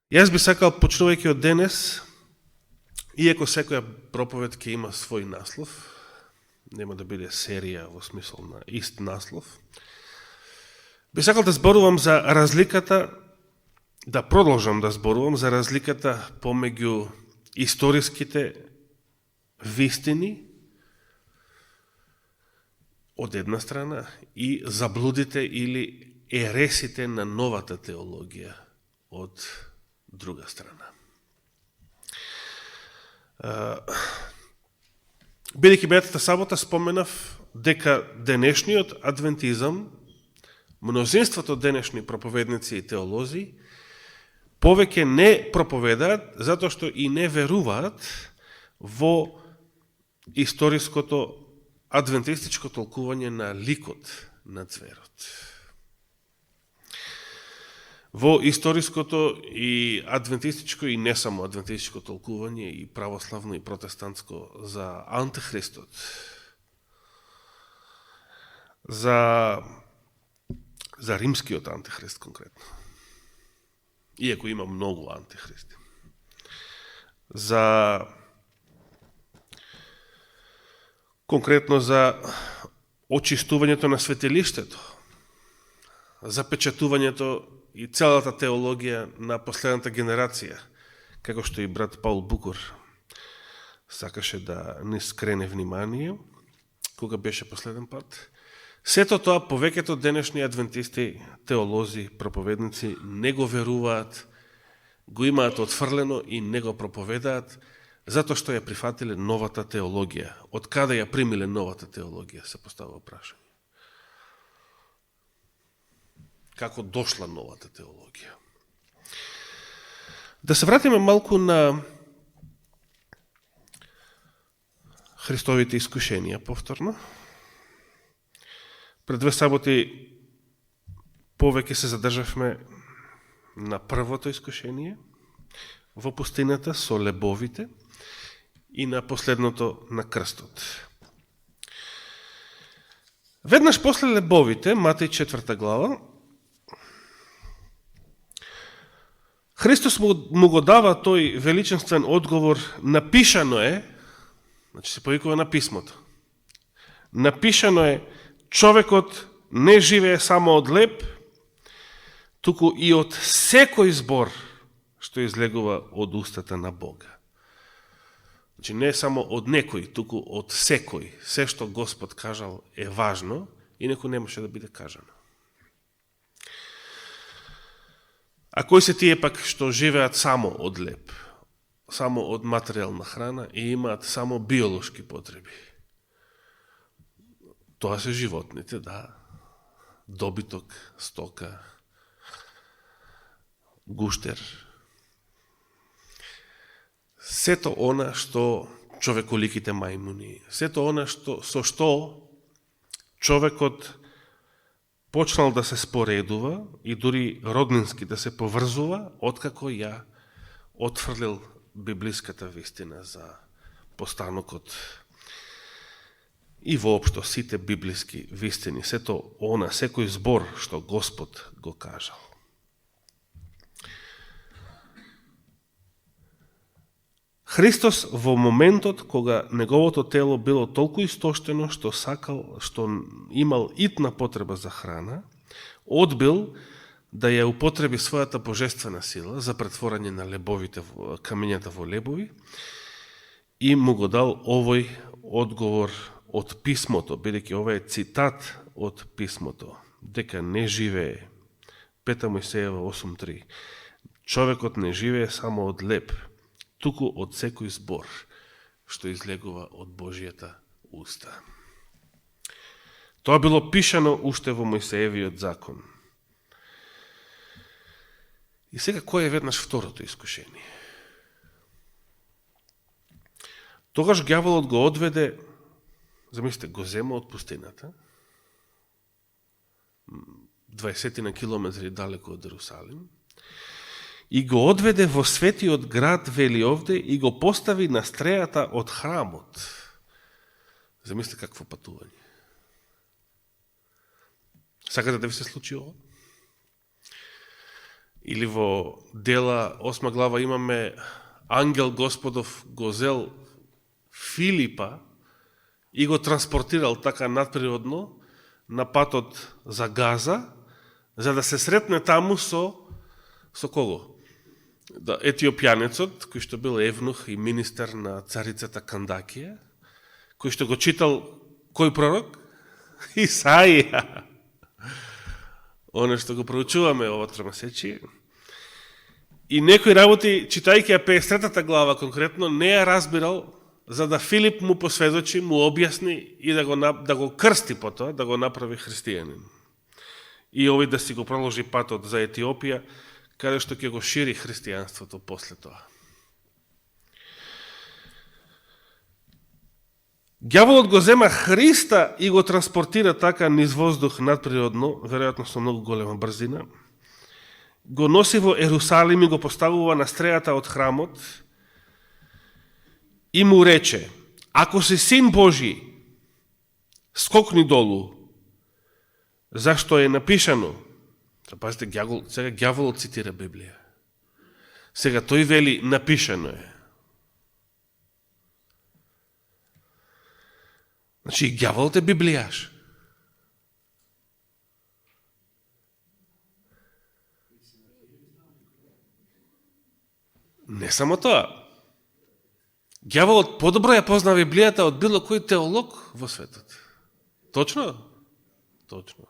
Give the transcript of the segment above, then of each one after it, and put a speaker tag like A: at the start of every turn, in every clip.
A: Јас би сакал, почнувајќи од денес, иако секоја проповед ќе има свој наслов, нема да биде серија во смисол на ист наслов, би сакал да зборувам за разликата, да продолжам да зборувам за разликата помеѓу историските вистини од една страна и заблудите или ересите на новата теологија од друга страна. Бидејќи бејатата сабота споменав дека денешниот адвентизам, мнозинството денешни проповедници и теолози, повеќе не проповедаат затоа што и не веруваат во историското адвентистичко толкување на ликот на цверот. Во историското и адвентистичко и не само адвентистичко толкување и православно и протестантско за антихристот, за римскиот антихрист конкретно, иако има многу антихристи, за конкретно за очистувањето на светилиштето, за печатувањето и целата теологија на последната генерација, како што и брат Паул Букур сакаше да ни скрене внимание, кога беше последен пат. Сето тоа повеќето денешни адвентисти, теолози, проповедници не го веруваат, го имаат отфрлено и не го проповедаат, затоа што ја прифатиле новата теологија. Од каде ја примиле новата теологија, се поставува прашање. Како дошла новата теологија. Да се вратиме малку на Христовите искушенија повторно. Пред 2 саботи повеќе се задржавме на првото искушение во пустината со лебовите и на последното на крстот. Веднаш после лебовите, Матеј 4 глава, Христос му го дава тој величествен одговор, напишано е, значи се повикува на писмото, напишано е, човекот не живее само од леб, туку и од секој збор што излегува од устата на Бога. Значи не само од некој, туку од секој. Се што Господ кажал е важно, инаку не може да биде кажано. А кои се тие пак што живеат само од леб, само од материјална храна и имаат само биолошки потреби? Тоа се животните, да. Добиток, стока, гуштер. Сето она што човеколиките мајмуни, сето она со што човекот почнал да се споредува и дури роднински да се поврзува, откако ја отфрлил библиската вистина за постанокот и воопшто сите библиски вистини, сето она, секој збор што Господ го кажал. Христос во моментот кога неговото тело било толку истоштено што сакал, што имал итна потреба за храна, одбил да ја употреби својата божествена сила за претворање на лебовите, камењата во лебови и му го дал овој одговор од писмото, бидејќи ова е цитат од писмото, дека не живее, 5 Мојсеева 8.3, човекот не живее само од леб, туку од секој збор што излегува од Божијата уста. Тоа било пишано уште во Мојсеевиот закон. И сега кој е веднаш второто искушение? Тогаш ѓаволот го одведе, замислите, го зема од пустината, 20 на километри далеко од Ерусалим, и го одведе во светиот град, вели овде, и го постави на стрејата од храмот. Замислите какво патување. Сакате да ви се случи ова? Или во Дела 8 глава имаме ангел Господов го зел Филипа и го транспортирал така надприродно на патот за Газа, за да се сретне таму со кого? Да, етиопјанецот, кој што бил евнух и министер на царицата Кандакија, кој што го читал кој пророк? Исаија. Оно што го проучуваме ово тромесечие. И некои работи, читајќи ја 53-та глава конкретно, не ја разбирал, за да Филип му посведочи, му објасни и да го крсти по тоа, да го направи христијанин. И овој да си го проложи патот за Етиопија, каде што ќе го шири христијанството после тоа. Ѓаволот го зема Христа и го транспортира така низ воздух надприродно, веројатно со многу голема брзина. Го носи во Ерусалим и го поставува на стрејата од храмот и му рече: ако си син Божи, скокни долу, зашто е напишано. Пазите, сега ѓаволот цитира Библија. Сега тој вели напишано е. Значи, ѓаволот е библијаш. Не само тоа. Ѓаволот подобро ја позна Библијата од било кој теолог во светот. Точно? Точно.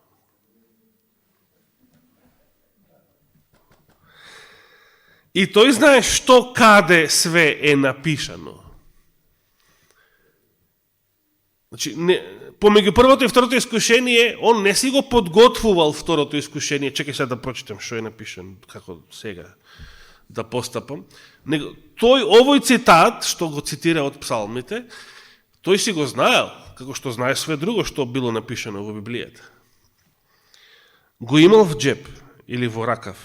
A: И тој знае што каде све е напишано. Значи, помеѓу првото и второто искушение, он не си го подготвувал второто искушение. Чекај сега да прочитам што е напишано, како сега да постапам. Тој, овој цитат, што го цитира од псалмите, тој си го знаел, како што знае све друго што било напишано во Библијата. Го имал в джеб или во ракав.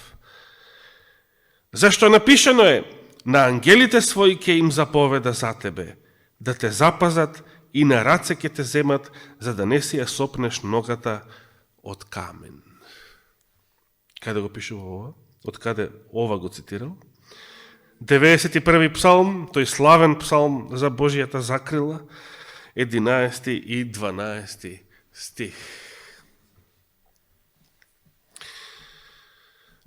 A: Зашто напишано е: на ангелите своји ќе им заповеда за тебе, да те запазат и на раце ќе те земат, за да не си ја сопнеш ногата од камен. Каде го пишува ова? Од каде ова го цитирал? 91. псалм, тој славен псалм за Божијата закрила, 11 и 12 стих.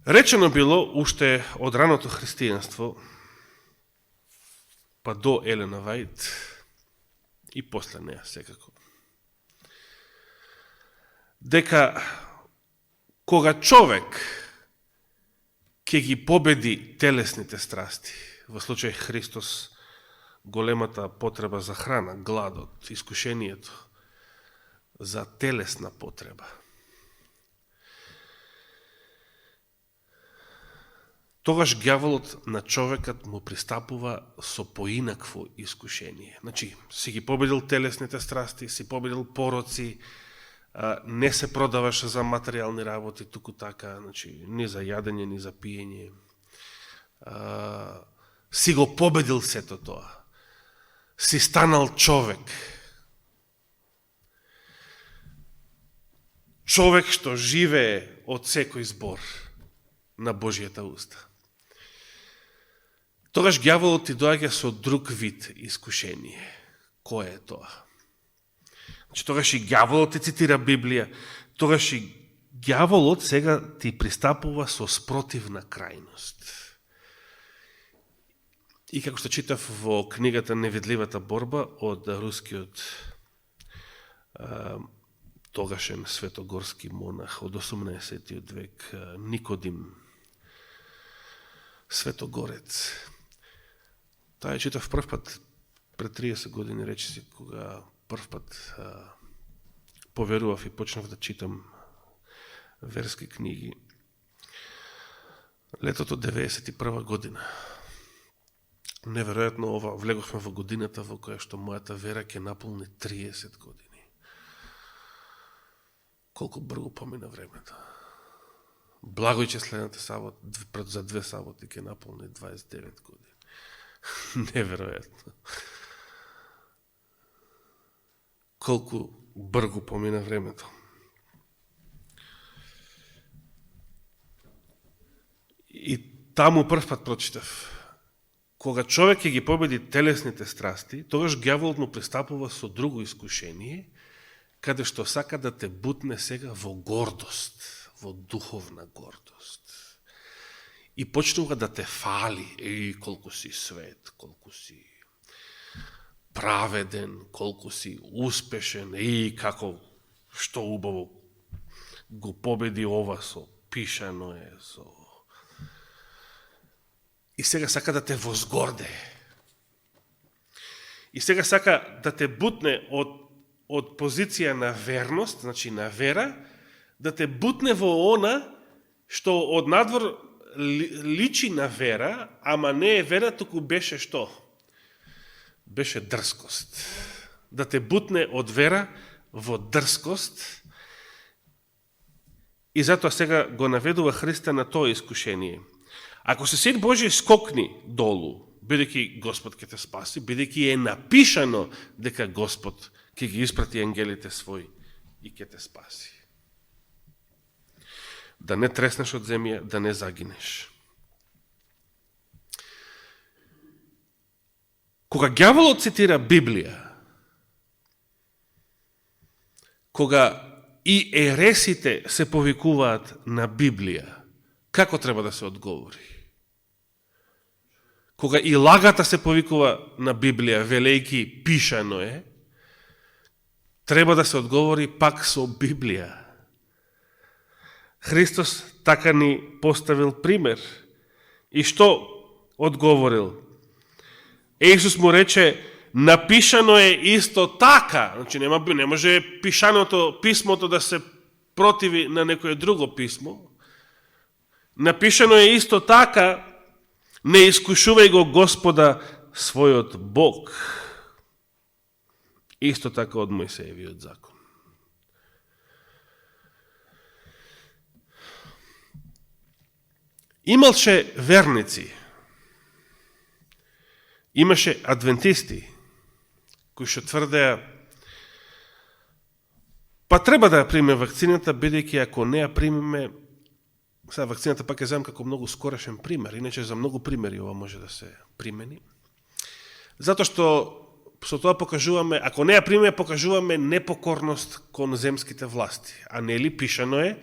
A: Речено било уште од раното христијанство, па до Елена Вајд и после неа секако, дека кога човек ќе ги победи телесните страсти, во случај Христос, големата потреба за храна, гладот, искушението за телесна потреба, тогаш ѓаволот на човекот му пристапува со поинакво искушение. Значи, си ги победил телесните страсти, си победил пороци, не се продаваш за материјални работи, туку така, значи, ни за јадење, ни за пиење. Си го победил сето тоа. Си станал човек. Човек што живее од секој збор на Божијата уста. Тогаш ѓаволот ти доаѓа со друг вид искушение. Кој е тоа? Значи, тогаш и ѓаволот ти цитира Библија, тогаш и ѓаволот сега ти пристапува со спротивна крајност. И како што читав во книгата Невидливата борба од рускиот тогашен светогорски монах од 18. век Никодим Светогорец. Таа читав прв пат пред 30 години, речиси, кога прв пат поверував и почнав да читам верски книги. Летото 91 година. Неверојатно, ова влеговме во годината во која што мојата вера ќе наполни 30 години. Колку брзо помина времето. Благој че следната сабот, за 2 саботи ќе наполни 29 години. Неверојатно. Колку брзо помина времето. И таму прв пат прочитав. Кога човек ќе ги победи телесните страсти, тогаш ѓаволот му пристапува со друго искушение, каде што сака да те бутне сега во гордост, во духовна гордост. И почнува да те фали, колку си свет, колку си праведен, колку си успешен, како, што убаво го победи ова со пишано е, со... И сега сака да те возгорде. И сега сака да те бутне од позиција на верност, значи на вера, да те бутне во она што од надвор личи на вера, ама не е вера, туку беше што? Беше дрскост. Да те бутне од вера во дрскост. И затоа сега го наведува Христа на тоа искушение. Ако се сет Божие скокни долу, бидејќи Господ ќе те спаси, бидејќи е напишано дека Господ ќе ги испрати ангелите своји и ќе те спаси. Да не треснеш од земја, да не загинеш. Кога ѓаволот цитира Библија, кога и ересите се повикуваат на Библија, како треба да се одговори? Кога и лагата се повикува на Библија, велејки пишано е, треба да се одговори пак со Библија. Христос така ни поставил пример. И што одговорил? Исус му рече, напишано е исто така. Значи, не може писмото да се противи на некое друго писмо. Напишано е исто така, не искушувај го Господа својот Бог. Исто така од Мојсеевиот закон. Имаше верници, имаше адвентисти, кои што тврдеа, па треба да ја приме вакцината, бидејќи ако не ја примеме, сега вакцината пак ја земам како многу скорешен пример, иначе за многу примери ова може да се примени. Затоа што со тоа покажуваме, ако не ја примеме, покажуваме непокорност кон земските власти. А нели пишано е,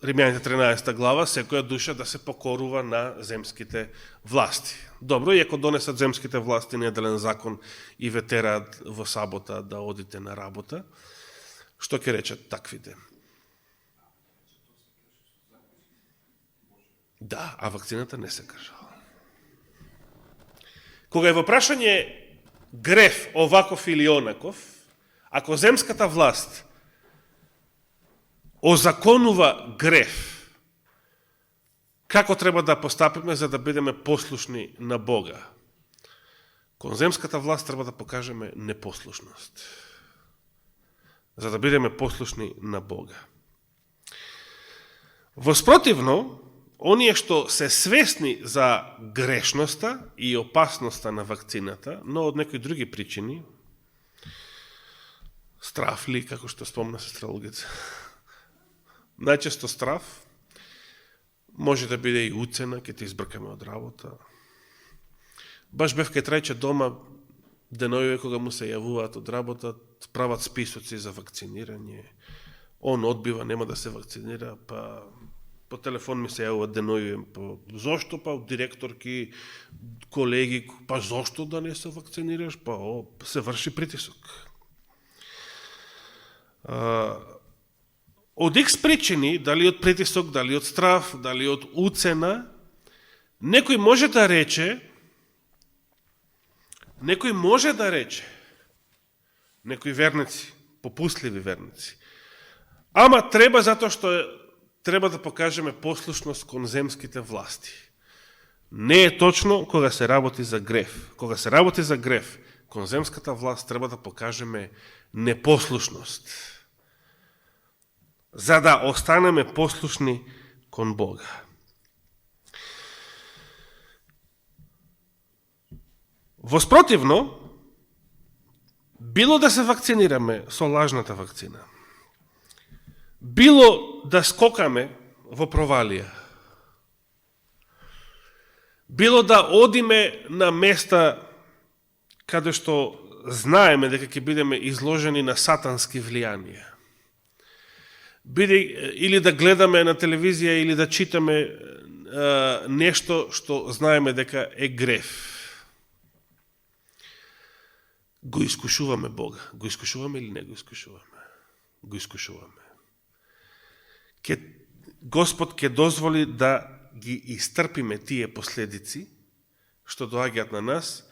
A: Римјаните 13 глава, секоја душа да се покорува на земските власти. Добро, и ако донесат земските власти неделен закон и ве тераат во сабота да одите на работа, што ќе речат таквите? Да, а вакцината не се кажала. Кога е во прашање греф оваков или онаков, ако земската власт озаконува греф, како треба да постапиме за да бидеме послушни на Бога? Кон земската власт треба да покажеме непослушност, за да бидеме послушни на Бога. Воспротивно, оние што се свесни за грешноста и опасноста на вакцината, но од некои други причини, страф ли, како што спомна сестра Лугица, најчесто страф, може да биде и уцена, ќе те избркаме од работа. Баш бев кај Трајче дома, денојове кога му се јавуваат од работа, прават списоци за вакцинирање. Он одбива, нема да се вакцинира, па по телефон ми се јавуваат денојове, па зошто, па директорки, колеги, па зошто да не се вакцинираш, па се врши притисок. Од X причини, дали од притисок, дали од страф, дали од уцена, некој може да рече, некои верници, попустливи верници, ама треба затоа што треба да покажеме послушност кон земските власти. Не е точно кога се работи за греф. Кога се работи за греф, кон земската власт треба да покажеме непослушност, за да останеме послушни кон Бога. Воспротивно, било да се вакцинираме со лажната вакцина, било да скокаме во провалија, било да одиме на места каде што знаеме дека ќе бидеме изложени на сатански влијанија. Или да гледаме на телевизија, или да читаме нешто што знаеме дека е греф. Го искушуваме Бога. Го искушуваме или не го искушуваме? Го искушуваме. Господ ќе дозволи да ги истрпиме тие последици што доаѓаат на нас,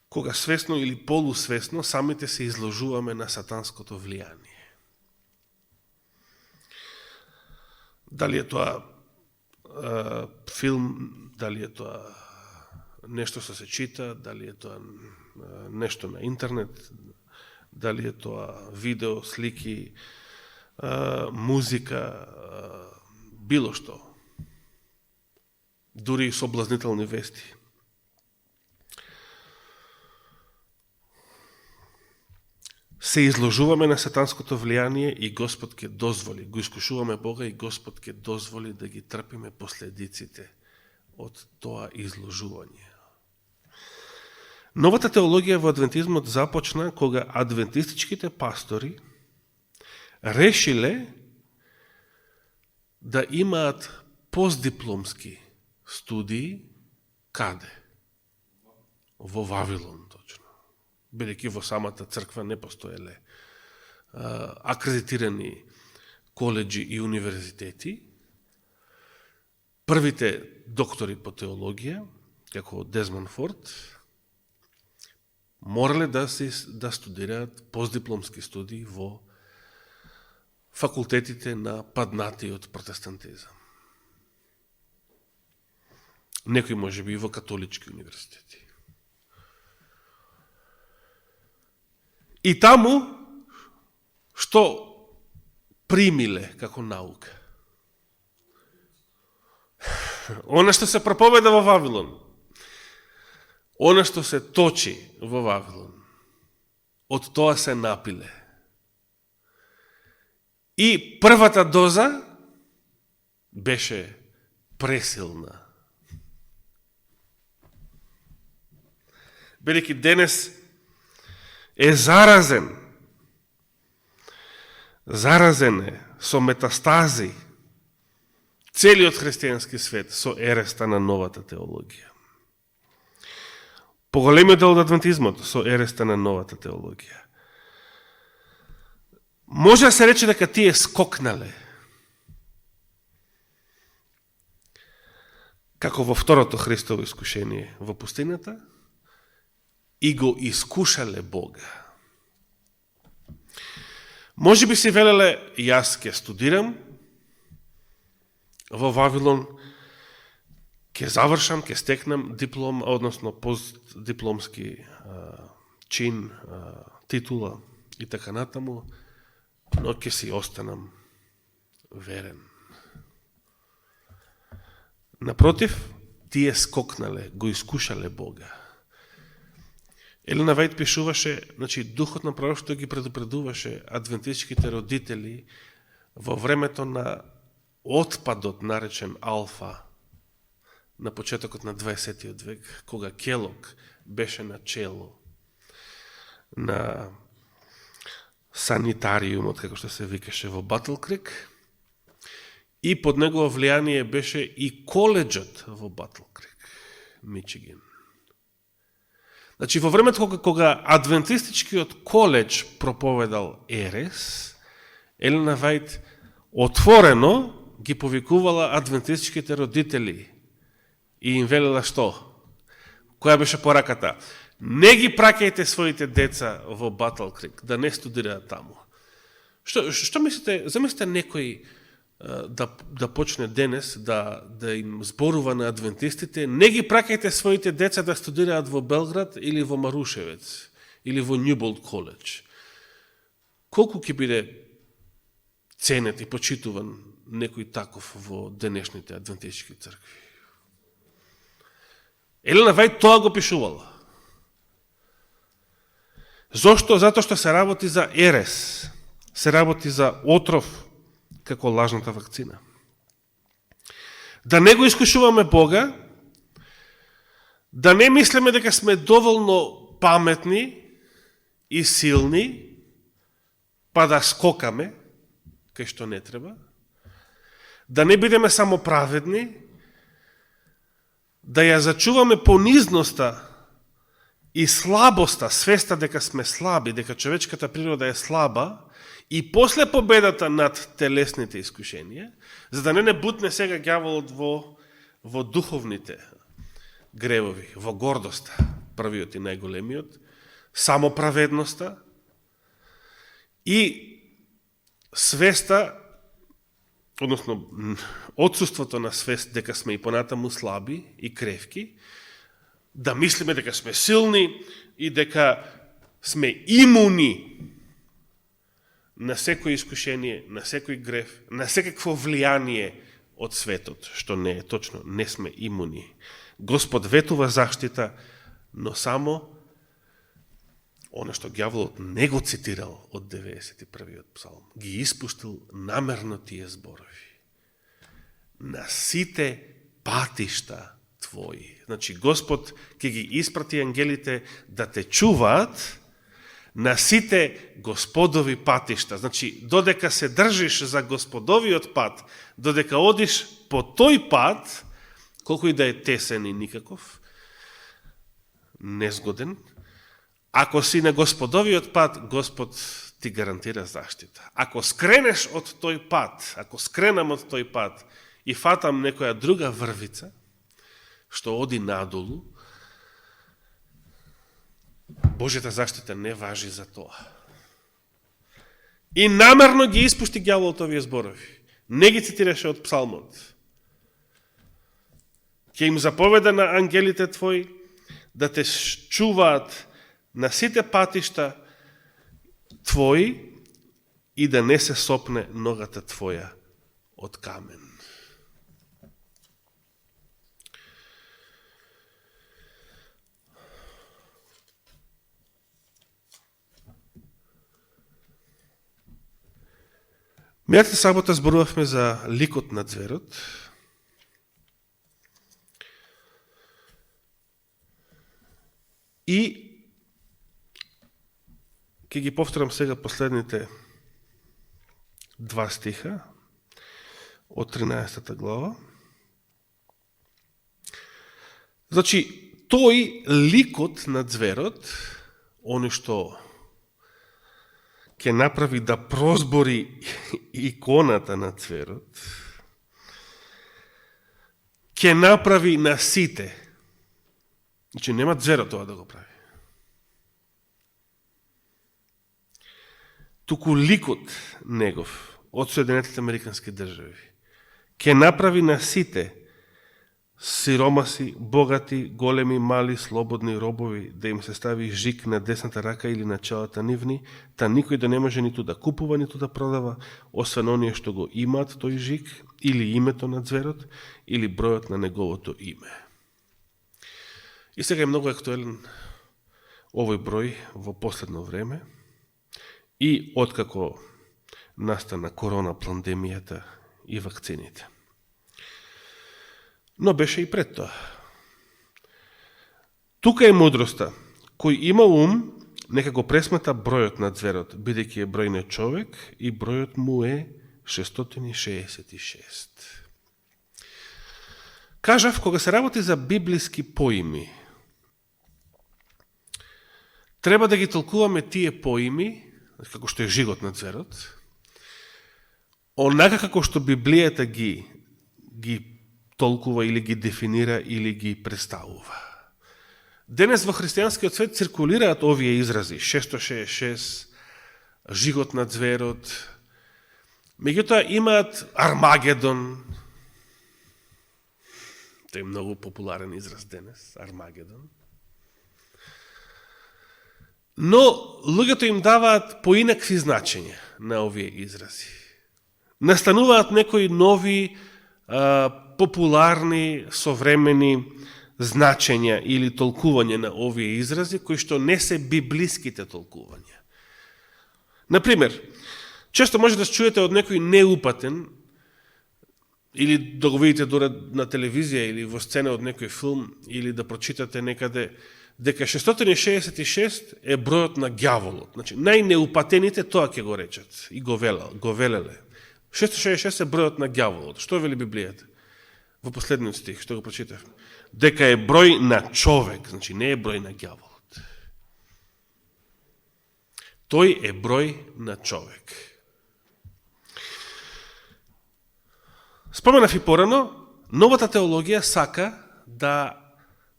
A: кога свесно или полусвесно самите се изложуваме на сатанското влијание. Дали е тоа филм, дали е тоа нешто што се чита, дали е тоа нешто на интернет, дали е тоа видео, слики, музика, било што. Дури и соблазнителни вести. Се изложуваме на сатанското влијание и Господ ќе дозволи. Го искушуваме Бога и Господ ќе дозволи да ги трпиме последиците од тоа изложување. Новата теологија во адвентизмот започна кога адвентистичките пастори решиле да имаат постдипломски студии каде? Во Вавилон, точно. Бидејќи во самата црква не постоеле акредитирани коледжи и универзитети, првите доктори по теологија, како Дезмонд Форд, морале да студираат постдипломски студии во факултетите на паднатиот протестантизам. Некои може би и во католички универзитети. И таму, што примиле како наука? Она што се проповеда во Вавилон, она што се точи во Вавилон, од тоа се напиле. И првата доза беше пресилна. Бидејќи денес е заразен е со метастази целиот христијански свет со ереста на новата теологија. Поголемиот дел од адвентизмот со ереста на новата теологија. Може да се рече дека тие скокнале. Како во второто Христово искушение во пустината, и го искушале Бога. Може би си велеле, јас ќе студирам во Вавилон, ќе завршам, ќе стекнам диплом, односно постдипломски чин, титула и така натаму, но ќе си останам верен. Напротив, тие скокнале, го искушале Бога. Елена Вајд пишуваше, духот на пророштво ги предупредуваше адвентистичките родители во времето на отпадот, наречен Алфа, на почетокот на 20. век, кога Келок беше на чело на санитариумот, како што се викаше во Батл Крик, и под негово влијание беше и коледжот во Батл Крик, Мичиган. Во времето кога адвентистичкиот коледж проповедал ерес, Елена Вајд отворено ги повикувала адвентистичките родители и им велела што? Која беше пораката? Не ги праќајте своите деца во Батл Крик, да не студираат таму. Што мислите, замислите некој да почне денес да им зборува на адвентистите, не ги праќајте своите деца да студираат во Белград или во Марушевец или во Ньюболт коледж. Колку ќе биде ценет и почитуван некој таков во денешните адвентистички цркви? Елена Вајд тоа го пишувала. Зошто? Затоа што се работи за ерес, се работи за отров, како лажната вакцина. Да не го искушуваме Бога, Да не мислиме дека сме доволно паметни и силни, па да скокаме, кај што не треба. Да не бидеме само праведни, да ја зачуваме понизноста и слабоста, свеста дека сме слаби, дека човечката природа е слаба, и после победата над телесните искушенија, за да не бутне сега ѓаволот во духовните гревови, во гордоста, првиот и најголемиот, самоправедноста и свеста, односно отсуството на свест дека сме и понатаму слаби и кревки, да мислиме дека сме силни и дека сме имуни на секој искушение, на секој грев, на секакво влијание од светот, што не е точно, не сме имуни. Господ ветува заштита, но само оно што ѓаволот не го цитирал од 91-иот псалм, ги испуштил намерно тие зборови. На сите патишта твои. Значи, Господ ќе ги испрати ангелите да те чуваат на сите Господови патишта. Значи, додека се држиш за Господовиот пат, додека одиш по тој пат, колку и да е тесен и никаков, незгоден, ако си на Господовиот пат, Господ ти гарантира заштита. Ако скренеш од тој пат, ако скренам од тој пат и фатам некоја друга врвица, што оди надолу, Божјата заштита не важи за тоа. И намерно ги испушти ѓаволот овие зборови. Не ги цитираше од псалмот. Ќе им заповеда на ангелите твои да те чуваат на сите патишта твои и да не се сопне ногата твоја од камен. Мејата сабота зборувавме за ликот на зверот. И ќе ги повторам сега последните два стиха од 13 глава. Значи, тој ликот на зверот, оно што ќе направи да прозбори иконата на цверот, ќе направи на сите. Значи, нема зверот тоа да го прави. Туку ликот негов од Соединетите Американски држави ќе направи на сите сиромаси, богати, големи, мали, слободни робови, да им се стави жик на десната рака или на челата нивни, та никој да не може ниту да купува, ниту да продава, освен оние што го имаат тој жик, или името на зверот, или бројот на неговото име. И сега е многу актуелен овој број во последно време и откако настана корона пандемијата и вакцините. Но беше и пред тоа. Тука е мудроста. Кој има ум, нека го пресмета бројот на зверот, бидејќи е број на човек и бројот му е 666. Кажав, кога се работи за библиски поими, треба да ги толкуваме тие поими, како што е жигот на зверот, онака како што Библијата ги толкува или ги дефинира или ги представува. Денес во христијанскиот свет циркулираат овие изрази 666, жигот на зверот, меѓутоа имаат Армагедон. Тој е многу популарен израз денес, Армагедон. Но луѓето им даваат поинакви значења на овие изрази. Настануваат некои нови популарни, современи значења или толкување на овие изрази, кои што не се библиските толкувања. Например, често може да се чуете од некој неупатен или да го видите дори на телевизија или во сцена од некој филм, или да прочитате некаде дека 666 е бројот на ѓаволот. Значи, најнеупатените тоа ќе го речат и го велеле. 666 е бројот на ѓаволот. Што вели Библијата? Во последниот стих, што го прочитав. Дека е број на човек, значи не е број на ѓаволот. Тој е број на човек. Споменав и порано, новата теологија сака да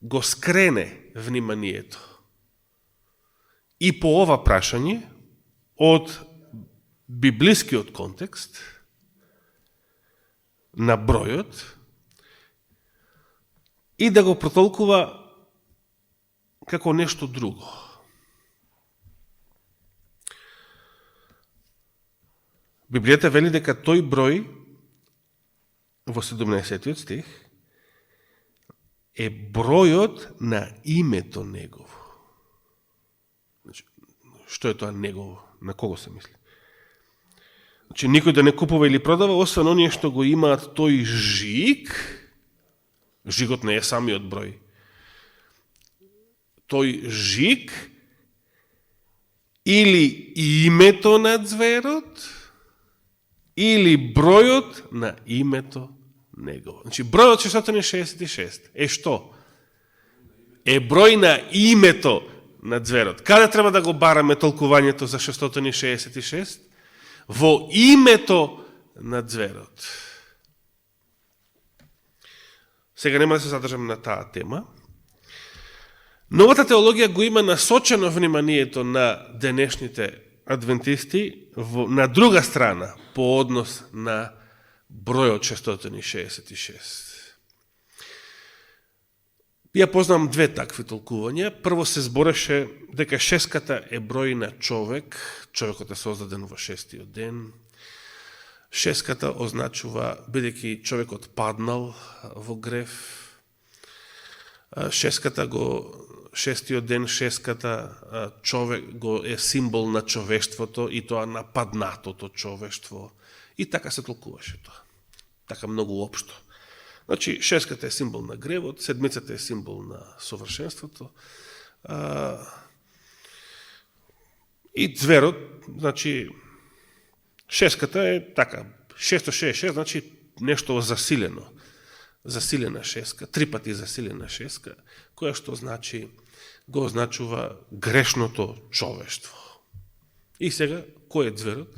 A: го скрене вниманието и по ова прашање од библискиот контекст на бројот и да го протолкува како нешто друго. Библијата вели дека тој број во 17 стих е бројот на името негово. Значи, што е тоа негово? На кого се мисли? Значи, никој да не купува или продава, освен оние што го имаат тој жиг. Жигот не е самиот број. Тој жиг или името на зверот, или бројот на името негово. Значи, бројот 666 е што? Е број на името на зверот. Каде треба да го бараме толкувањето за 666? Во името на зверот. Сега нема да се задржам на таа тема. Новата теологија го има насочено вниманието на денешните адвентисти на друга страна по однос на бројот 666. Ја познам две такви толкувања. Прво се збореше дека шеската е број на човек. Човекот е создаден во шестиот ден. Шеската означува, бидејќи човекот паднал во грев. Шестиот ден, шеската, човек го е символ на човештвото и тоа на паднатото човештво. И така се толкуваше тоа. Така многу општо. Значи, шеската е символ на гревот, седмицата е символ на совршенството. И зверот, значи, шеската е така, 666, значи нешто засилено. Засилена шеска, 3 пати засилена шеска, која што значи, го означува грешното човештво. И сега, кој е зверот?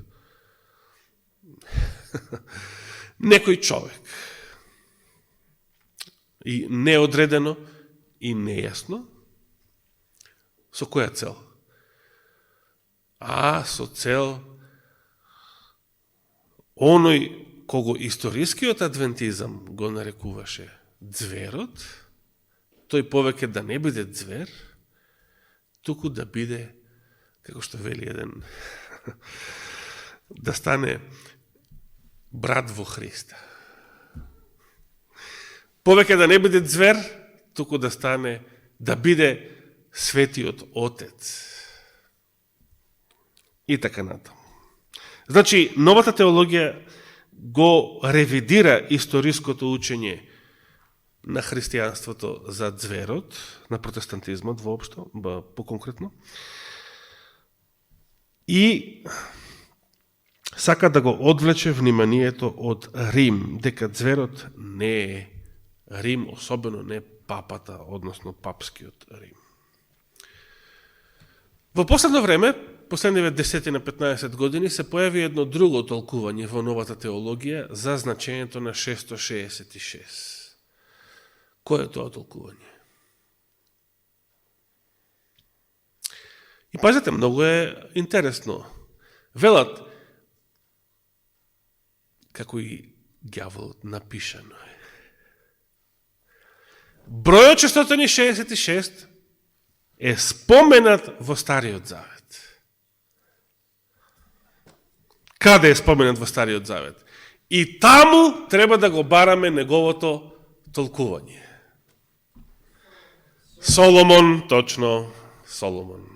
A: Некој човек. И неодредено и нејасно. Со која цел? Со цел оној кого историскиот адвентизам го нарекуваше зверот, тој повеќе да не биде звер, туку да биде, како што вели еден, да стане брат во Христа. Повеќе да не биде звер, туку да стане, да биде светиот Отец. И така натаму. Значи, новата теологија го ревидира историското учење на христијанството за зверот, на протестантизмот воопшто, по-конкретно, и сака да го одвлече вниманието од Рим, дека зверот не е Рим, особено не папата, односно папскиот Рим. Во последно време, последниве 10 на 15 години, се појави едно друго толкување во новата теологија за значењето на 666. Кој е тоа толкување? И пазете, многу е интересно. Велат, како и ѓаволот напишано е. Бројот 666 е споменат во Стариот Завет. Каде е споменат во Стариот Завет? И таму треба да го бараме неговото толкување. Соломон, точно, Соломон.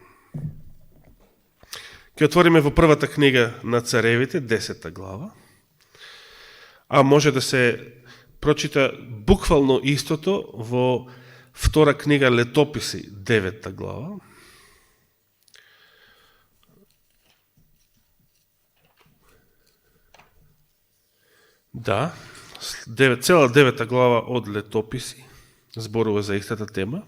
A: Ке отвориме во првата книга на Царевите, 10 глава. а може да се прочита буквално истото во втора книга Летописи, 9 глава. Да, цела 9 глава од Летописи зборува за истата тема.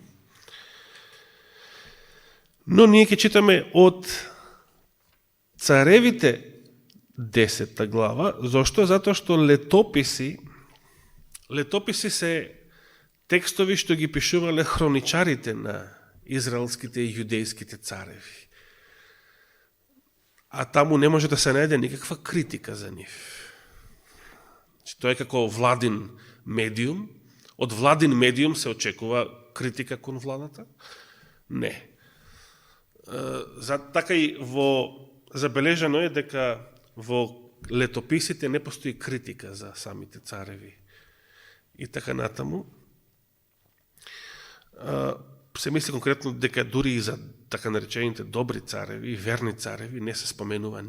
A: Но ние ќе читаме од Царевите 10 глава. Зошто? Затоа што летописи се текстови што ги пишувале хроничарите на израелските и јудејските цареви. А таму не може да се најде никаква критика за нив. Тоа е како владин медиум. Од владин медиум се очекува критика кон владата? Не. Така и забележано е дека во летописите не постои критика за самите цареви и така натаму. Се мисли конкретно дека дури и за така наречените добри цареви, верни цареви, не се споменува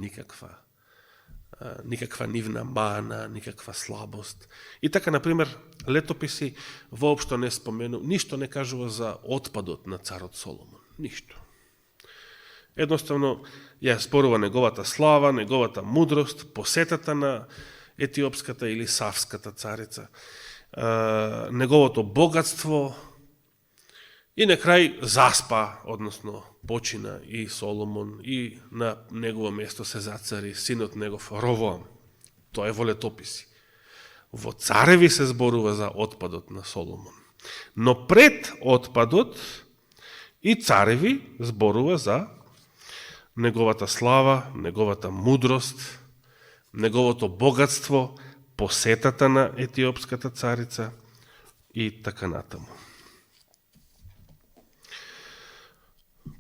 A: никаква нивна мана, никаква слабост. И така, например, летописи воопшто не споменува, ништо не кажува за отпадот на царот Соломон. Ништо. Едноставно, ја зборува неговата слава, неговата мудрост, посетата на етиопската или савската царица, неговото богатство и на крај заспа, односно почина и Соломон и на негово место се зацари синот негов Ровоам. Тоа е во летописи. Во Цареви се зборува за отпадот на Соломон. Но пред отпадот и Цареви зборува за неговата слава, неговата мудрост, неговото богатство, посетата на етиопската царица и така натаму.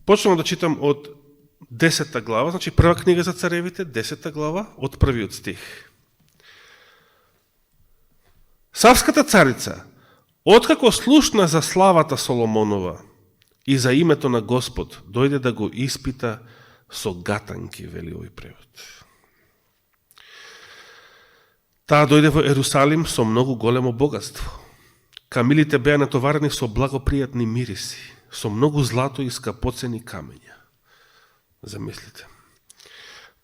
A: Почнемо да читам од 10 глава, значи прва книга за царевите, 10 глава, од првиот стих. Савската царица, откако слушна за славата Соломонова и за името на Господ, дојде да го испита со гатанки, вели овој превод. Таа дојде во Ерусалим со многу големо богатство. Камилите беа натоварени со благопријатни мириси, со многу злато и скапоцени камења. Замислите.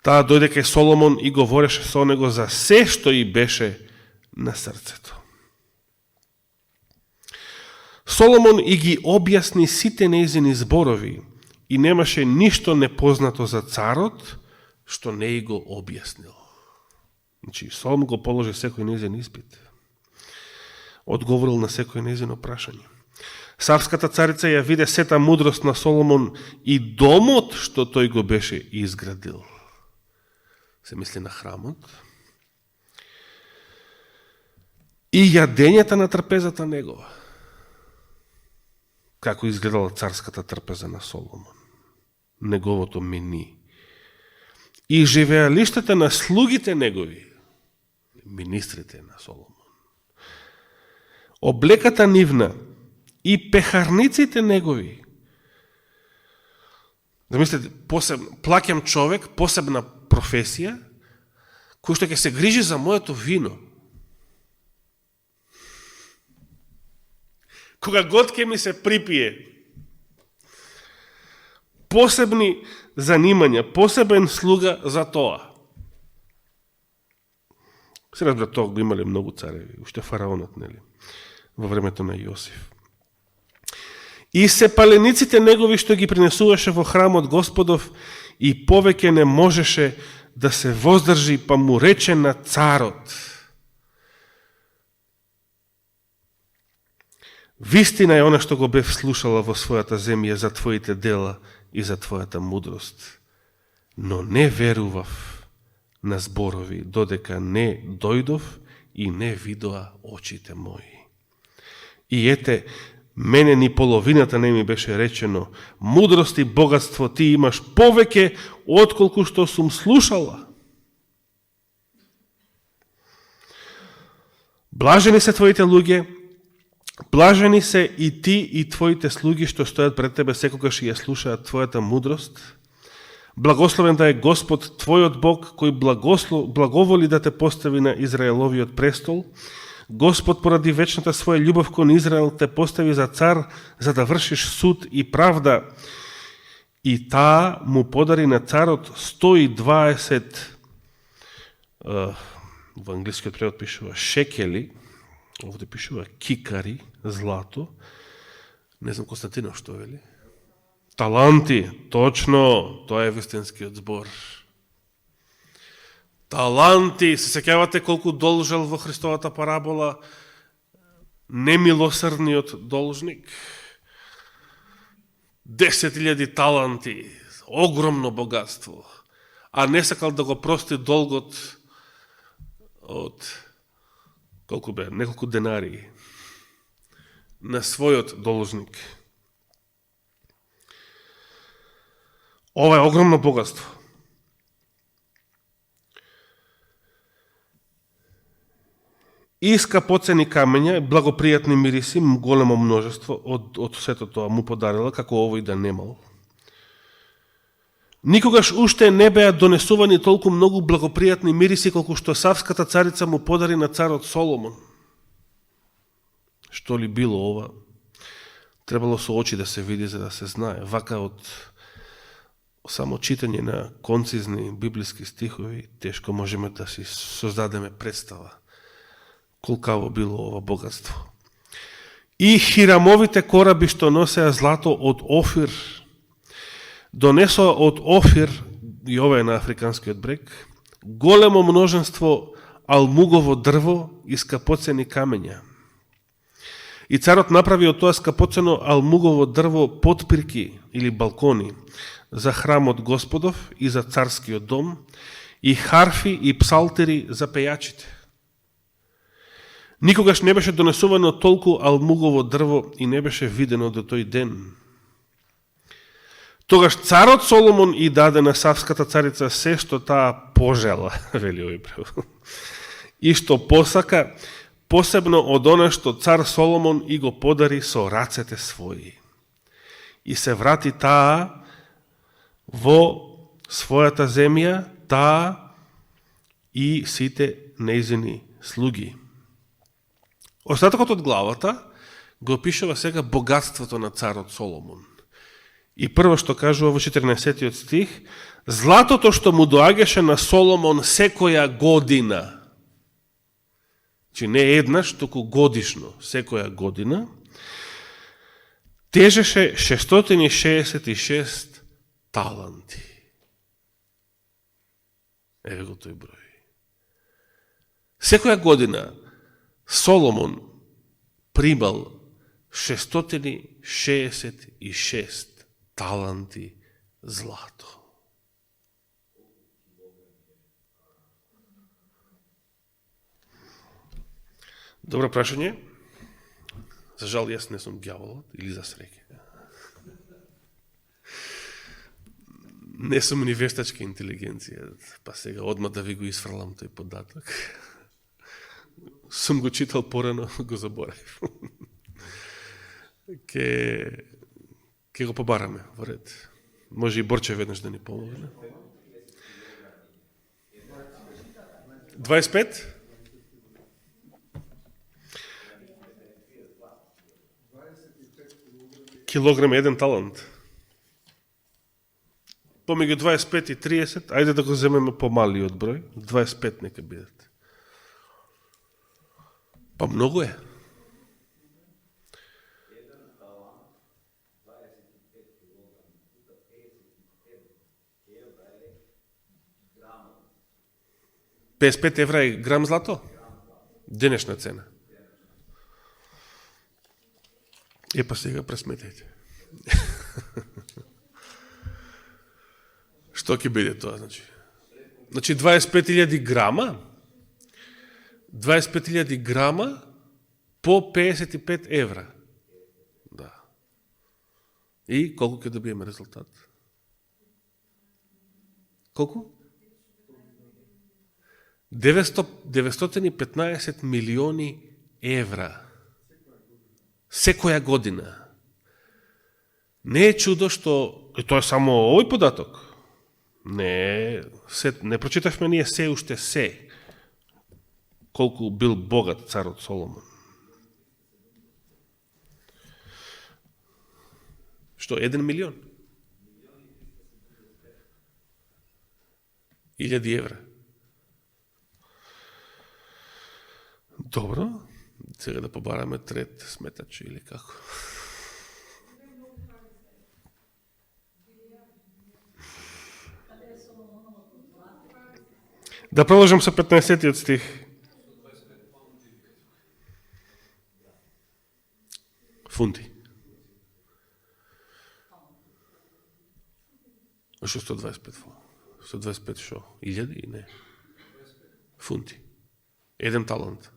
A: Таа дојде кај Соломон и говореше со него за се што и беше на срцето. Соломон и ги објасни сите нејзини зборови и немаше ништо непознато за царот што не и го објаснил. Значи, Соломон го положи секој нејзин испит. Одговорил на секој нејзино прашање. Савската царица ја виде сета мудрост на Соломон и домот што тој го беше изградил. Се мисли на храмот. И јадењата на трпезата негова. Како изгледала царската трпеза на Соломон. Неговото мени. И живеалиштата на слугите негови. Министрите на Соломон. Облеката нивна и пехарниците негови. Замислете, плаќам човек, посебна професија, кој што ќе се грижи за моето вино. Кога год ќе ми се припие, посебни занимања, посебен слуга за тоа. Се разбира, тоа го имале многу цареви, уште фараонот, нели, во времето на Јосиф. И сепалениците негови што ги принесуваше во храмот Господов и повеќе не можеше да се воздржи, па му рече на царот: вистина е она што го бев слушала во својата земја за твоите дела и за твојата мудрост, но не верував на зборови, додека не дојдов и не видоа очите мои. И ете, мене ни половината не ми беше речено, мудрост и богатство ти имаш повеќе отколку што сум слушала. Блажени се твоите луѓе, блажени се и ти и твоите слуги што стојат пред тебе секогаш и ја слушаат твојата мудрост. Благословен да е Господ, твојот Бог, кој благоволи да те постави на Израеловиот престол. Господ поради вечната своја љубов кон Израел те постави за цар, за да вршиш суд и правда. И таа му подари на царот 120, во англискиот превод пишува шекели, овде пишува кикари, злато. Не знам Константинов што вели. Таланти, точно, тоа е вистинскиот збор. Таланти, се сеќавате колку должел во Христовата парабола немилосрдниот должник? 10.000 таланти, огромно богатство, а не сакал да го прости долгот од колку бе, неколку денари на својот должник. Ова е огромно богатство. И скапоцени камења, благопријатни мириси, големо множество од сето тоа му подарила, како овој да немал. Никогаш уште не беа донесувани толку многу благопријатни мириси, колку што Савската царица му подари на царот Соломон. Што ли било ова? Требало со очи да се види, за да се знае. Вака од само читање на концизни библиски стихови, тешко можеме да си создадеме представа колкаво било ова богатство. И хирамовите кораби што носеа злато од Офир, донесоа од Офир, и ова е на африканскиот брег, големо множество алмугово дрво и скапоцени камења. И царот направи од тоа скапоцено алмугово дрво потпирки или балкони за храмот Господов и за царскиот дом, и харфи и псалтери за пејачите. Никогаш не беше донесувано толку алмугово дрво и не беше видено до тој ден. Тогаш царот Соломон и даде на Савската царица се што таа пожела, вели овој превод, и што посака, посебно од она што цар Соломон и го подари со рацете своји. И се врати таа во својата земја, таа и сите нејзини слуги. Остатокот од главата го опишува сега богатството на царот Соломон. И прво што кажува во 14 стих, златото што му доаѓаше на Соломон секоја година, че не еднаш, туку годишно, секоја година, тежеше 666 таланти. Еве го тој број. Секоја година Соломон примал 666 таланти злато. Добро прашање. За жал, јас не сум ѓаволот, или за среќа. Не сум ни вештачка интелигенција, па сега одма да ви го исфрлам тој податок. Сум го читал порано, го заборав. Ке го побараме во ред. Може и Борче веднаш да ни помогне. 25? Килограм еден талант. Помеѓу 25 и 30, ајде да го земеме помалиот број, 25 нека бидат. Па многу е. €55 е грам злато? Денешна цена. Па сега пресметајте. Што ќе биде тоа, значи? Значи 25.000 грама? 25.000 грама по €55. Да. И колку ќе добиеме резултат? Колку? 915 милиони евра. Секоја година. Не е чудо што... И тоа е само овој податок. Не прочитавме ние се уште се, колку бил богат царот Соломон. Што, 1 милион? 1000 евра. Добро, сега да побараме трет сметач или како. Да продолжим со 15 стих. Фунти. А што 125 фунти? 125 шо? 1000 и не? Фунти. 1 талант.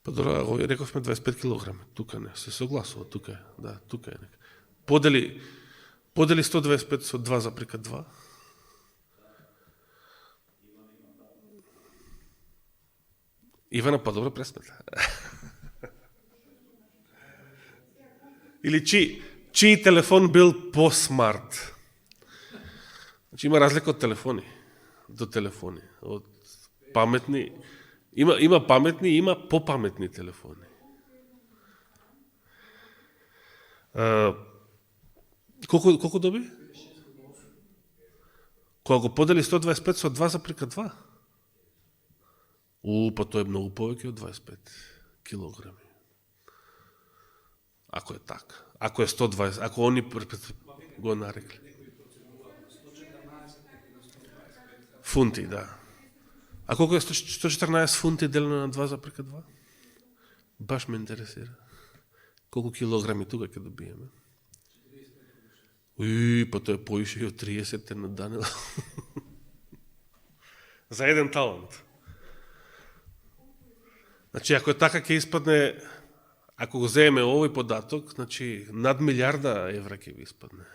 A: Па дора, рековме 25 килограми. Тука не, се согласува, тука е. Да, тука е. Подели 125 со 2,2. Ивана, па добро пресмета. Или чии телефон бил по-смарт. Значи има разлика од телефони до телефони. Од паметни, има паметни, има попаметни телефони. Колку доби? Кога го подели 125 со 2,2? Па тоа е многу повеќе од 25 килограми. Ако е така. Ако е 120, ако они го нарекли. Фунти, да. А колко е 114 фунти делено на 2,2? Баш ме интересира. Колку килограми тука ќе добиеме? Па тоа е поише и од 30 на Данил. За 1 талант. Значи, ако е така, ќе испадне, ако го земеме овој податок, значи, над 1 милиарда евра ќе ви испадне.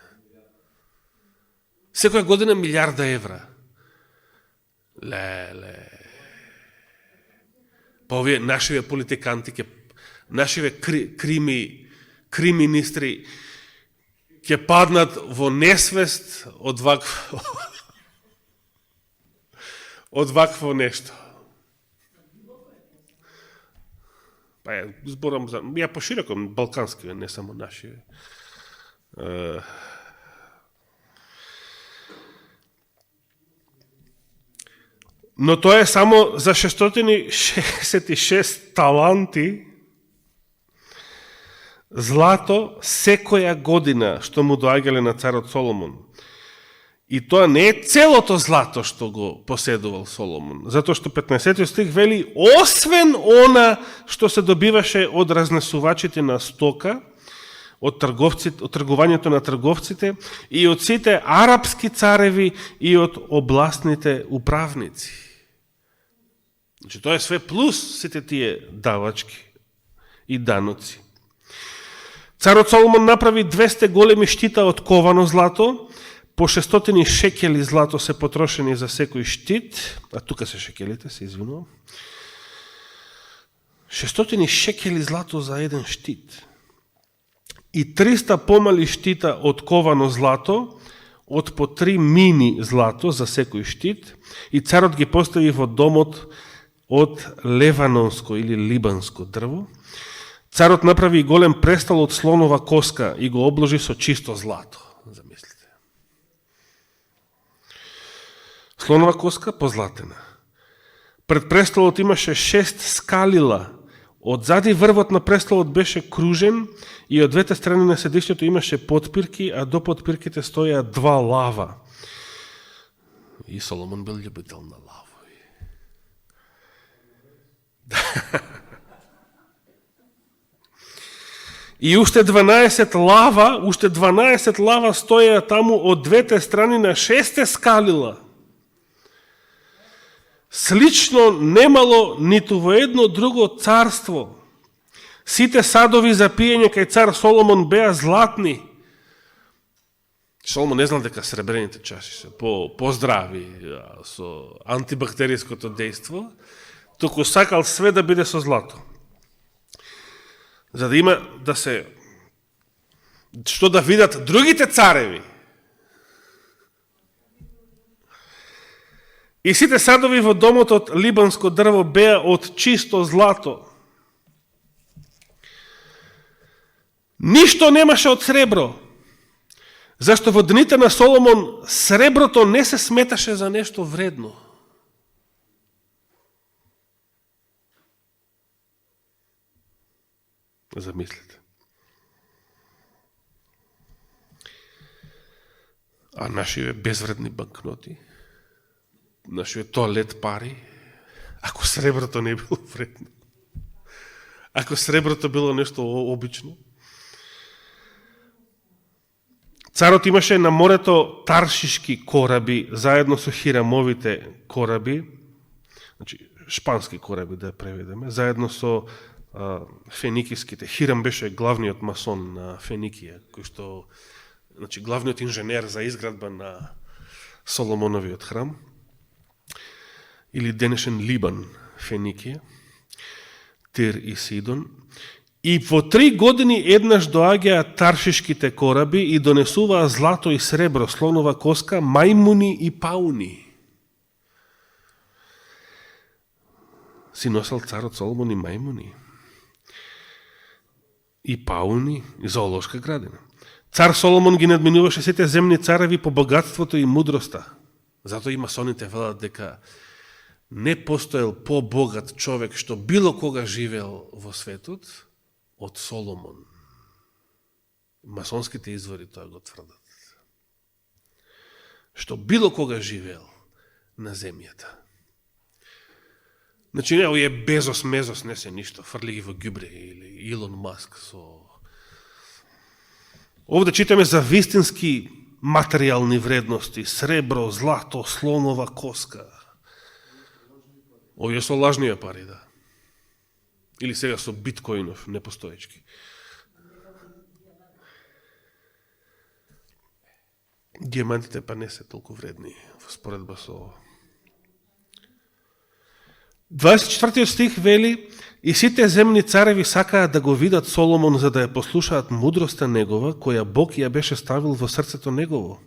A: Секоја година 1 милиарда евра. Леле. Па овие нашиве политиканти, нашиве криминистри ќе паднат во несвест од вакво нешто. Па зборам за... Ја пошироко, балкански, не само наши. Но тоа е само за 666 таланти злато секоја година што му доаѓале на царот Соломон. И тоа не е целото злато што го поседувал Соломон, затоа што 15 стих вели, освен она што се добиваше од разнесувачите на стока, од тргувањето на трговците и од сите арапски цареви и од областните управници. Значи, тоа е све плюс сите тие давачки и даноци. Царот Соломон направи 200 големи штита од ковано злато, по 600 шекели злато се потрошени за секој штит, а тука се шекелите, се извинувам. 600 шекели злато за еден штит. И 300 помали штита од ковано злато, од по 3 мини злато за секој штит, и царот ги постави во домот од леванонско или либанско дрво. Царот направи голем престол од слонова коска и го обложи со чисто злато. Замислите. Слонова коска позлатена. Пред престолот имаше 6 скалила. Одзади врвот на престолот беше кружен и од двете страни на седишњето имаше подпирки, а до подпирките стоја 2 лава. И Соломон бил љубител на лавови. И уште 12 лава стоја таму од двете страни на 6 скалила. Слично немало ниту во едно друго царство. Сите садови за пиење кај цар Соломон беа златни. Соломон не знал дека сребрените чаши се поздрави со антибактериското дејство, туку сакал све да биде со злато. За да има да се... Што да видат другите цареви. И сите садови во домот од либанско дрво беа од чисто злато. Ништо немаше од сребро. Зашто во дните на Соломон среброто не се сметаше за нешто вредно. Замислите. А нашиве безвредни банкноти, нашиве тоалет пари, ако среброто не било вредно, ако среброто било нешто обично. Царот имаше на морето таршишки кораби, заедно со хирамовите кораби, значи шпански кораби да преведеме, заедно со феникиските. Хирам беше главниот масон на Феникија, кој што, значи главниот инженер за изградба на Соломоновиот храм, или денешен Либан, Феникија, Тир и Сидон. И во 3 години еднаш доаѓаа таршишките кораби и донесуваа злато и сребро, слонова коска, мајмуни и пауни. Си носел царот Соломон и мајмуни, и пауни, и зоолошка градина. Цар Соломон ги надминуваше сите земни цареви по богатството и мудроста. Затоа и масоните велат дека не постоел по-богат човек што било кога живеел во светот од Соломон. Масонските извори тоа го тврдат. Што било кога живеел на земјата. Значи, не, овие Безос, Мезос не се ништо, фрли ги во ѓубре, или Илон Маск со... Овде читаме за вистински материјални вредности, сребро, злато, слонова коска. Овие со лажнија пари, да. Или сега со биткоинов, непостоечки. Диамантите па не се толку вредни во споредба со... 24 стих вели: и сите земни цареви сакаат да го видат Соломон за да ја послушаат мудроста негова, која Бог ја беше ставил во срцето негово.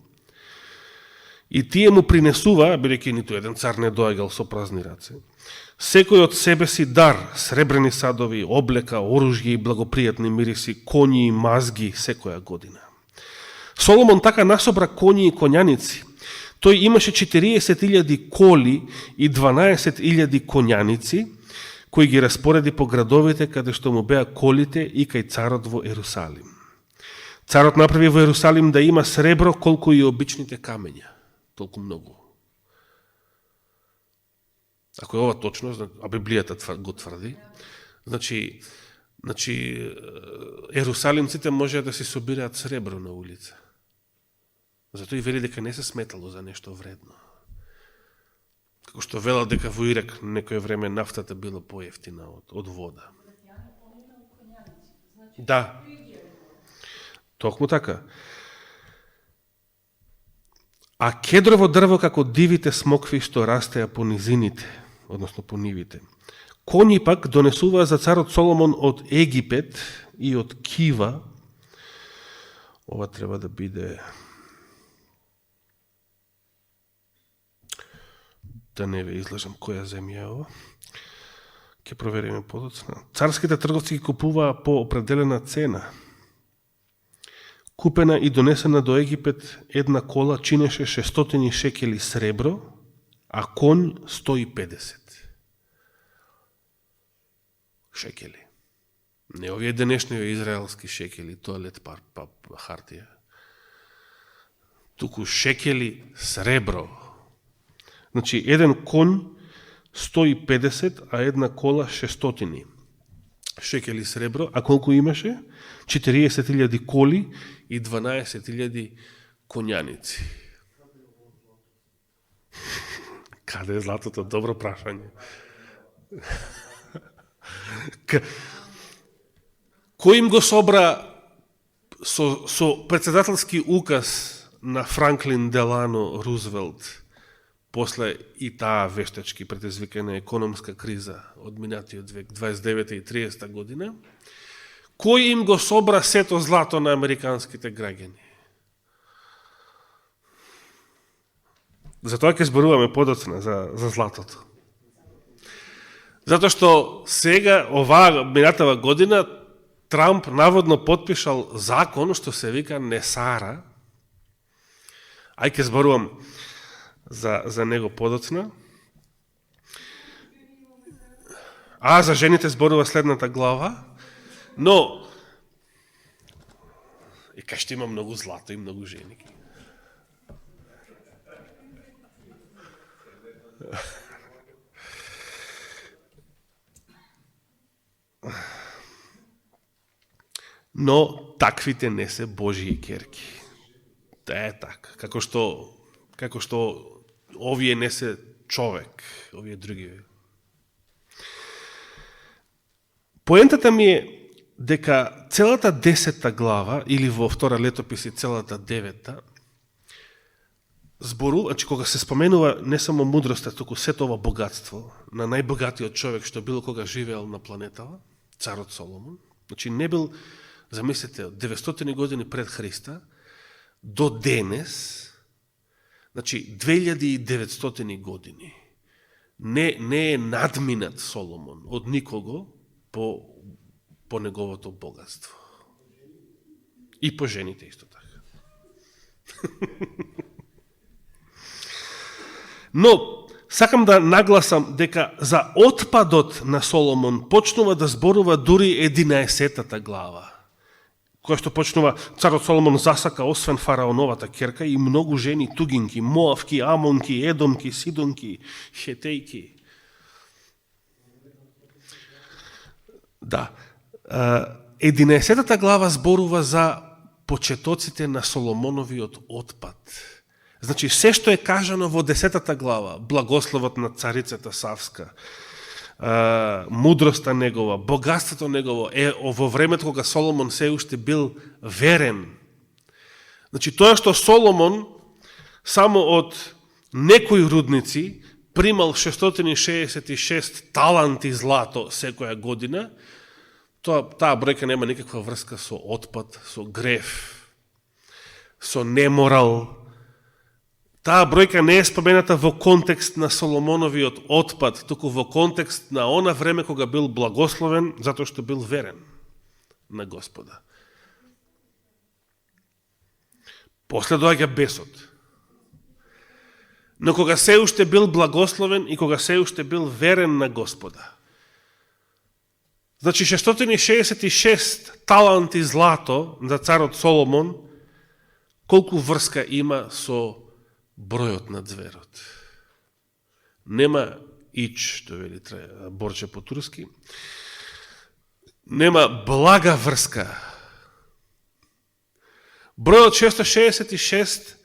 A: И тие му принесува, бидејќи ниту еден цар не доаѓал со празни раце, секој од себе си дар, сребрени садови, облека, оружје и благопријатни мириси, коњи и мазги секоја година. Соломон така насобра коњи и коњаници. Тој имаше 40.000 коли и 12.000 коњаници, кои ги распореди по градовите каде што му беа колите и кај царот во Ерусалим. Царот направи во Ерусалим да има сребро колку и обичните камења. Толку многу. Ако е ова точно, а Библијата го тврди, значи ерусалимците може да си собираат сребро на улица. Затоа и вели дека не се сметало за нешто вредно. Како што вела дека во Ирак некој време нафтата била поевтина од вода. Да. Токму така. А кедрово дрво како дивите смокви што растеа по низините, односно по нивите. Коњи пак донесуваа за царот Соломон од Египет и од Кива. Ова треба да биде... Да не ве излажам која земја е ова. Ке провериме подоцна. Царските трговци ги купуваа по определена цена. Купена и донесена до Египет една кола чинеше 600 шекели сребро, а конј 150 шекели. Не овие денешни израелски шекели, тоалет хартија. Туку шекели сребро. Значи, еден конј 150, а една кола 600 шекели сребро, а колку имаше? 40.000 коли и 12.000 коњаници. Каде е златото? Добро прашање. Кој им го собра со председателски указ на Франклин Делано Рузвелт после и таа вештачки предизвикана економска криза од минатиот век, 29 и 30 година, кој им го собра сето злато на американските граѓани? Затоа ќе зборуваме подоцна за златото. Затоа што сега, минатава година, Трамп наводно подпишал закон што се вика Несара. Ај ќе зборувам за него подоцна. А за жените зборува следната глава. Но и кај што има многу злато и многу жени. Но таквите не се Божии керки. Тоа е така. Како што овие не се човек, овие други. Поентата ми е дека целата 10 глава, или во втора летописи целата 9, значи кога се споменува не само мудроста, туку сето ова богатство на најбогатиот човек што било кога живеел на планетава, царот Соломон, значи не бил, замислете, 900 години пред Христа до денес, значи 2900 години, не е надминат Соломон од никого по неговото богатство. И по жените исто така. Но, сакам да нагласам дека за отпадот на Соломон почнува да зборува дури 11-та глава, која што почнува, царот Соломон засака освен фараоновата керка и многу жени тугинки, моавки, амонки, едомки, сидонки, хетејки. Да. 11-та глава зборува за почетоците на Соломоновиот отпад. Значи, се што е кажано во 10-та глава, благословот на царицата Савска, мудроста негова, богатството негово е во времето кога Соломон се уште бил верен. Значи, тоа што Соломон само од некои рудници примал 666 таланти злато секоја година, таа бројка нема никаква врска со отпад, со грев, со неморал. Таа бројка не е спомената во контекст на Соломоновиот отпад, туку во контекст на она време кога бил благословен, затоа што бил верен на Господа. После доаѓа бесот. Но кога се уште бил благословен и кога се уште бил верен на Господа. Значи 666 таланти злато за царот Соломон, колку врска има со бројот на зверот. Нема ич, што вели Борче по турски, нема блага врска. Бројот 666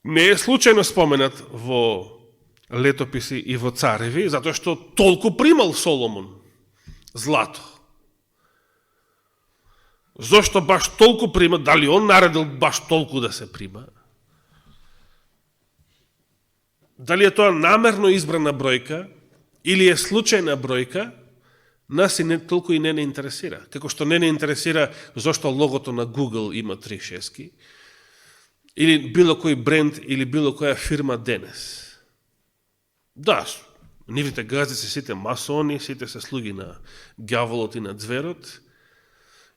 A: не е случајно споменат во летописи и во цареви, затоа што толку примал Соломон злато. Зошто баш толку прима? Дали он наредил баш толку да се прима? Дали е тоа намерно избрана бројка или е случајна бројка, нас и не толку и не интересира. Како што не интересира зошто логото на Google има 3 шески, или било кој бренд или било која фирма денес. Да, нивните газди се сите масони, сите се слуги на ѓаволот и на зверот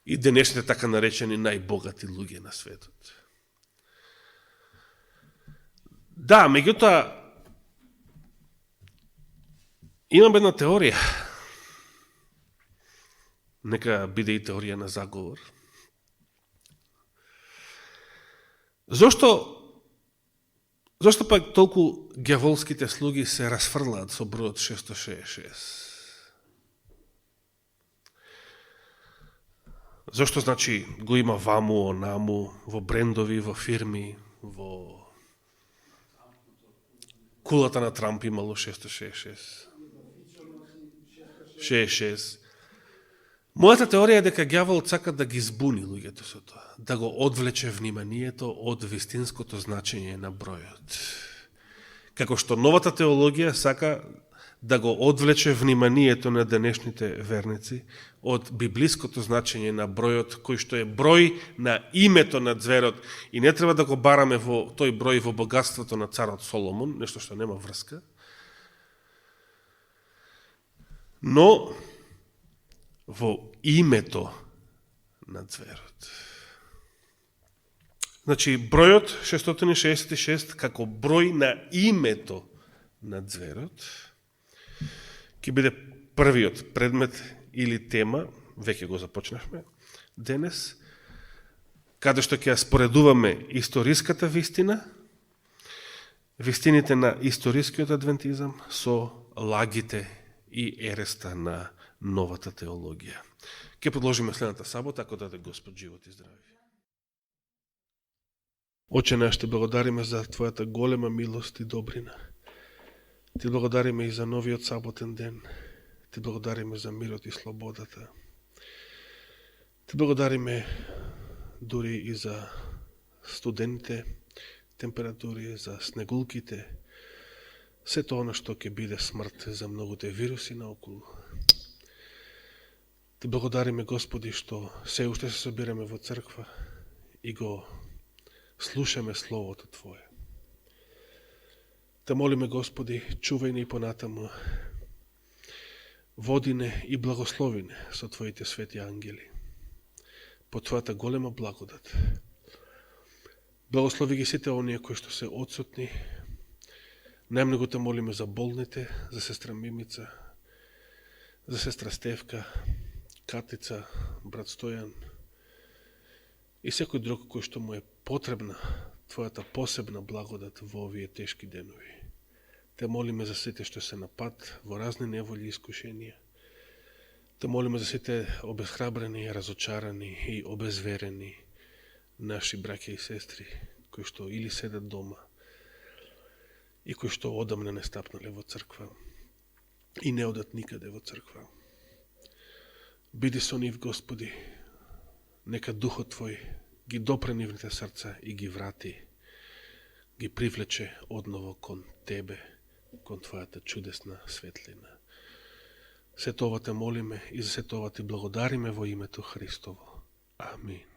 A: и денешните така наречени најбогати луѓе на светот. Да, меѓутоа, имам една теорија. Нека биде и теорија на заговор. Зошто пак толку ѓаволските слуги се расфрлаат со бројот 666? Зошто, значи, го има ваму, онаму, во брендови, во фирми, во кулата на Трамп имало 666? 66. Мојата теорија е дека ѓаволот сака да ги збуни луѓето со тоа, да го одвлече вниманието од вистинското значење на бројот. Како што новата теологија сака да го одвлече вниманието на денешните верници од библиското значење на бројот, кој што е број на името на зверот. И не треба да го бараме во тој број во богатството на царот Соломон, нешто што нема врска. Но во името на зверот. Значи, бројот 666 како број на името на зверот ќе биде првиот предмет или тема, веќе го започнахме денес, каде што ќе ја споредуваме историската вистина, вистините на историскиот адвентизам со лагите и ереста на новата теологија. Ќе продолжиме следната сабота, ако даде Господ живот и здравие. Оче наш, те благодариме за Твојата голема милост и добрина. Ти благодариме и за новиот саботен ден. Ти благодариме за мирот и слободата. Ти благодариме дури и за студените температури, за снегулките, сето оно што ќе биде смрт за многуте вируси наоколу. Ти благодариме, Господи, што се уште се собираме во црква и го слушаме Словото Твое. Те молиме, Господи, чувај ни понатаму, води не и благослови не со Твоите свети ангели, по Твојата голема благодат. Благослови ги сите оние кои што се отсутни. Најмногу те молиме за болните, за сестра Мимица, за сестра Стевка, Катица, брат Стојан и секој друг кој што му е потребна Твојата посебна благодат во овие тешки денови. Те молиме за сите што се на пат во разни неволји и искушенија. Те молиме за сите обезхрабрени, разочарани и обезверени наши браќа и сестри, кои што или седат дома и кои што одамна не стапнале во црква и не одат никаде во црква. Биди со нив, Господи, нека Духот Твој ги допре нивните срца и ги врати, ги привлече одново кон Тебе, кон Твојата чудесна светлина. Сето ова те молиме и за сето ова ти благодариме во името Христово. Амин.